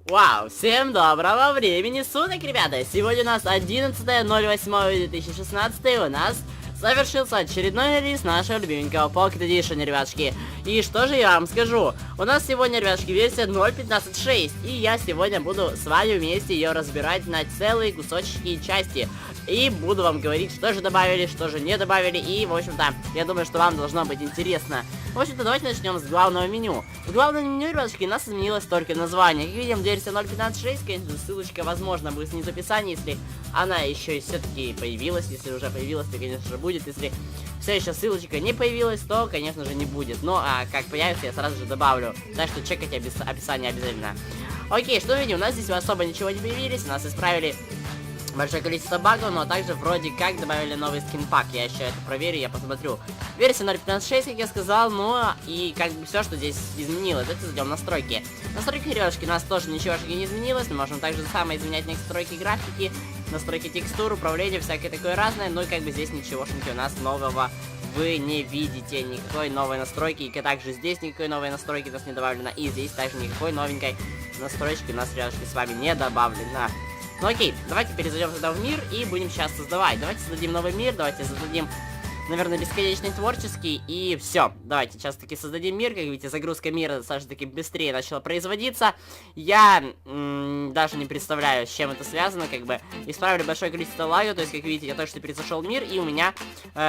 Вау, всем доброго времени суток, ребята! Сегодня у нас 11.08.2016, у нас совершился очередной релиз нашего любименького Pocket Edition, ребятушки. И что же я вам скажу? У нас сегодня, ребятушки, версия 0.15.6, и я сегодня буду с вами вместе ее разбирать на целые кусочки и части. И буду вам говорить, что же добавили, что же не добавили, и, в общем-то, я думаю, что вам должно быть интересно. В общем-то, давайте начнем с главного меню. В главном меню, ребятушки, у нас изменилось только название. Как видим, версия 0.15.6, конечно, ссылочка, возможно, будет снизу в описании, если она еще все-таки появилась. Если уже появилась, то, конечно же, будет. Если все еще ссылочка не появилась, то, конечно же, не будет. Но, как появится, я сразу же добавлю. Так что чекайте описание обязательно. Окей, что видим? У нас здесь особо ничего не появились. У нас исправили большое количество багов, но также вроде как добавили новый скинпак. Я еще это проверю, я посмотрю. Версия 0.15.6, как я сказал, но и как бы все, что здесь изменилось. Давайте зайдем в настройки. Настройки, ребятушки, у нас тоже ничего не изменилось. Мы можем также самое изменять настройки графики, настройки текстур, управления, всякое такое разное. Но как бы здесь ничегошеньки у нас нового вы не видите, никакой новой настройки. И также здесь никакой новой настройки у нас не добавлено. И здесь также никакой новенькой настройки у нас, ребятушки, с вами не добавлено. Ну окей, давайте перезайдем туда в мир и будем сейчас создавать. Давайте создадим новый мир, давайте создадим, наверное, бесконечный творческий, и все. Давайте сейчас таки создадим мир. Как видите, загрузка мира достаточно таки быстрее начала производиться. Я даже не представляю, с чем это связано. Как бы исправили большое количество лагов. То есть, как видите, я только что перезашел мир, и у меня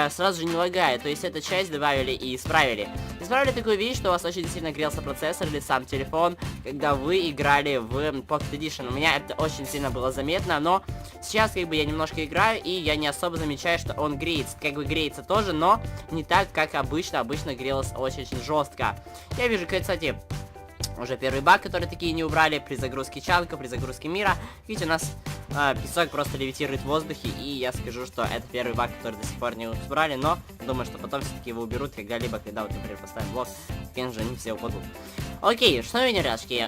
сразу же не лагает. То есть, эту часть добавили и исправили. Исправили такую вещь, что у вас очень сильно грелся процессор или сам телефон, когда вы играли в Pocket Edition. У меня это очень сильно было заметно, но сейчас как бы я немножко играю, и я не особо замечаю, что он греется. Как бы греется тоже, но не так, как обычно. Обычно грелось очень жестко. Я вижу, кстати, уже первый баг, который такие не убрали при загрузке чанка, при загрузке мира. Видите, у нас песок просто левитирует в воздухе, и я скажу, что это первый баг, который до сих пор не убрали, но думаю, что потом все-таки его уберут когда-либо, когда вот, например, поставим блок, конечно же, они все упадут. Окей, что видим, ребятушки?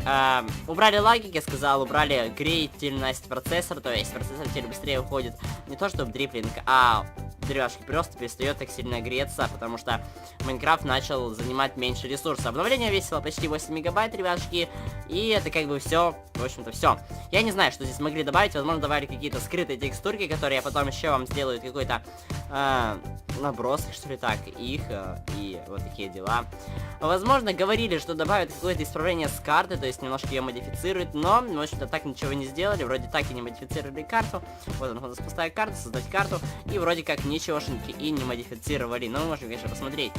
Убрали лаги, как я сказал, убрали греительность процессора, то есть процессор теперь быстрее уходит. Не то чтобы дриплинг, а ребятушки, просто перестает так сильно греться, потому что Майнкрафт начал занимать меньше ресурсов. Обновление весило почти 8 мегабайт, ребятушки, и это как бы все, в общем-то, все. Я не знаю, что здесь могли добавить, возможно, добавили какие-то скрытые текстурки, которые я потом еще вам сделаю какой-то набросок, что ли, так, их, и вот такие дела. Возможно, говорили, что добавят какое-то исправление с карты, то есть немножко ее модифицируют, но, в общем-то, так ничего не сделали, вроде так и не модифицировали карту. Вот она, пустая карта, создать карту, и вроде как ничегошеньки и не модифицировали, но мы можем, конечно, посмотреть.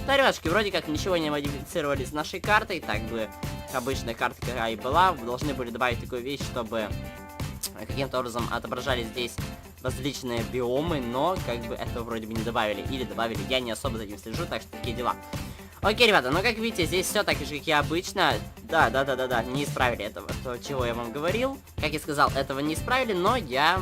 Да, ребятушки, вроде как ничего не модифицировали с нашей картой, так бы обычная карта, какая и была, вы должны были добавить такую вещь, чтобы каким-то образом отображали здесь различные биомы, но как бы этого вроде бы не добавили, или добавили, я не особо за этим слежу, так что такие дела. Окей, ребята, ну как видите, здесь все так же, как и обычно. Да, не исправили этого, то, чего я вам говорил. Как я сказал, этого не исправили, но я,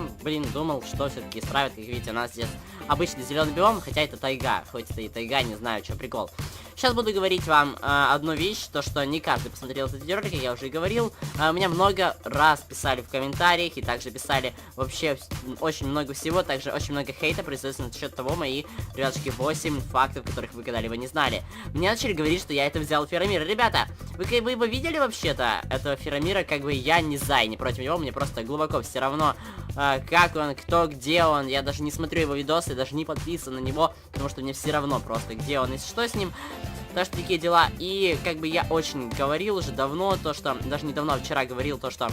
думал, что все-таки исправят. Как видите, у нас здесь обычный зеленый биом, хотя это тайга. Хоть это и тайга, не знаю, что прикол. Сейчас буду говорить вам одну вещь, то что не каждый посмотрел этот видеоролик, как я уже и говорил. Меня много раз писали в комментариях и также писали вообще очень много всего, также очень много хейта производится на счет того, мои, ребятушки, 8 фактов, которых вы когда-либо не знали. Мне начали говорить, что я это взял у Феромира. Ребята, вы бы видели вообще-то этого Феромира, как бы я не за и не против него, мне просто глубоко все равно, как он, кто, где он. Я даже не смотрю его видосы, даже не подписан на него, потому что мне все равно просто, где он и что с ним. Так что такие дела. И как бы я очень говорил уже давно, то что, даже недавно, вчера говорил то, что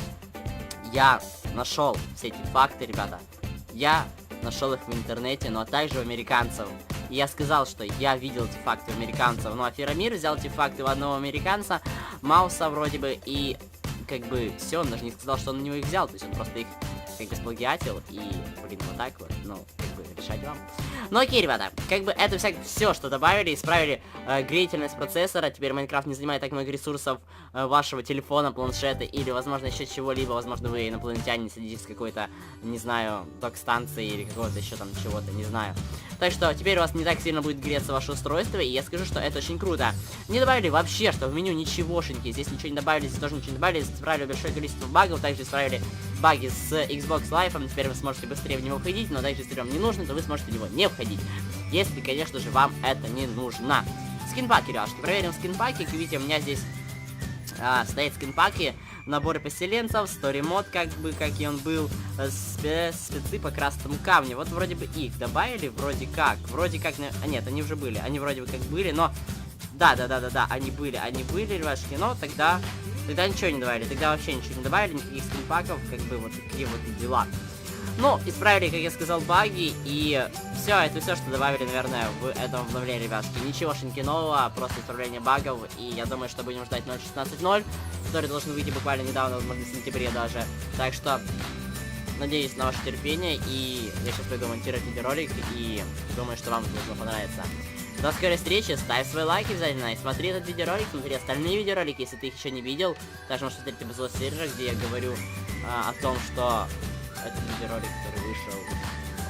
я нашел все эти факты, ребята. Я нашел их в интернете, но также у американцев. И я сказал, что я видел эти факты у американцев. Ну а Феромир взял эти факты у одного американца, Мауса вроде бы, и как бы все, он даже не сказал, что он у него их взял, то есть он просто их как бы сплагиатил, и, вот так вот, ну, как бы, решать вам. Ну окей, ребята, как бы это все, что добавили, исправили греительность процессора, теперь Майнкрафт не занимает так много ресурсов вашего телефона, планшета, или, возможно, еще чего-либо, возможно, вы инопланетяне сидите с какой-то, не знаю, док-станции, или какого-то еще там чего-то, не знаю. Так что теперь у вас не так сильно будет греться ваше устройство, и я скажу, что это очень круто. Не добавили вообще, что в меню ничегошеньки, здесь ничего не добавили, здесь тоже ничего не добавили, здесь исправили большое количество багов, также исправили баги с Xbox Live, теперь вы сможете быстрее в него входить, но также, если вам не нужно, то вы сможете в него не входить, если, конечно же, вам это не нужно. Скинпаки, ребятушки, проверим скинпаки, как видите, у меня здесь стоят скинпаки набор поселенцев, story мод, как бы, как и он был, спецы по красному камню. Вот вроде бы их добавили, вроде как, а нет, они уже были, они вроде бы как были, но... Да, они были, ребятушки, но тогда ничего не добавили, тогда вообще ничего не добавили, никаких скинпаков, как бы вот такие вот дела. Ну, исправили, как я сказал, баги, и все, это все, что добавили, наверное, в этом обновлении, ребятушки. Ничегошеньки нового, просто исправление багов, и я думаю, что будем ждать 0.16.0, который должен выйти буквально недавно, возможно, в сентябре даже. Так что, надеюсь на ваше терпение, и я сейчас пойду монтировать видеоролик, и думаю, что вам должно понравиться. До скорой встречи, ставь свой лайк обязательно, и смотри этот видеоролик, смотри остальные видеоролики, если ты их еще не видел. Также можешь смотреть эпизод сервера, где я говорю о том, что этот видеоролик, который вышел,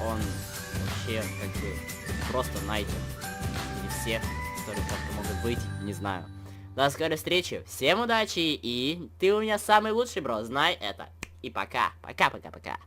он вообще как бы просто найден. Или всех, которые только могут быть, не знаю. До скорой встречи, всем удачи, и ты у меня самый лучший, бро, знай это. И пока, пока-пока-пока.